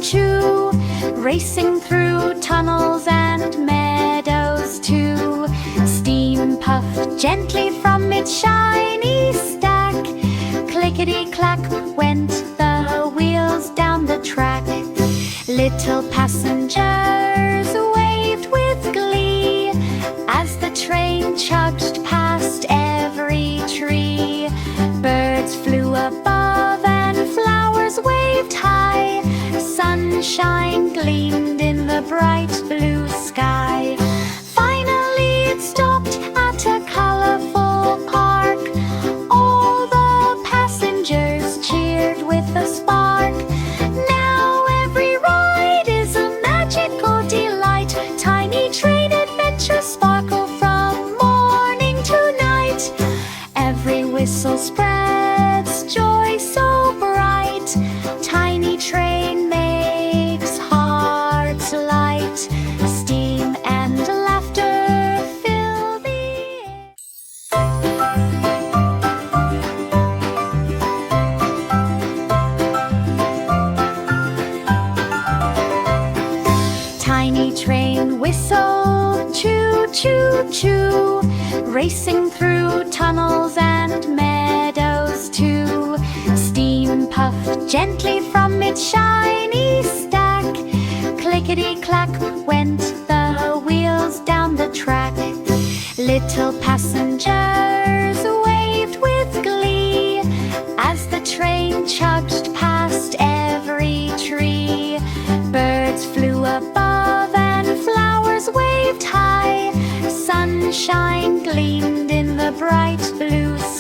choo, racing through tunnels and meadows too. Steam puffed gently from its shiny stack. Clickety-clack went the wheels down the track. Little passengers waved with glee as the train chugged past every tree. Birds flew above and flowers waved high. Sunshine gleamed in the bright blue sky. Finally it stopped at a colorful park. All the passengers cheered with a spark. Now every ride is a magical delight. Tiny train adventures sparkle from morning to night. Every whistle spreads joy so bright. Tiny train makes hearts light. Steam and laughter fill the air. Tiny train whistle, choo choo choo, racing through tunnels and meadows too. Steam puffed gently from its shiny stack. Clickety-clack went the wheels down the track. Little passengers waved with glee as the train chugged past every tree. Birds flew above and flowers waved high. Sunshine gleamed in the bright blue sky.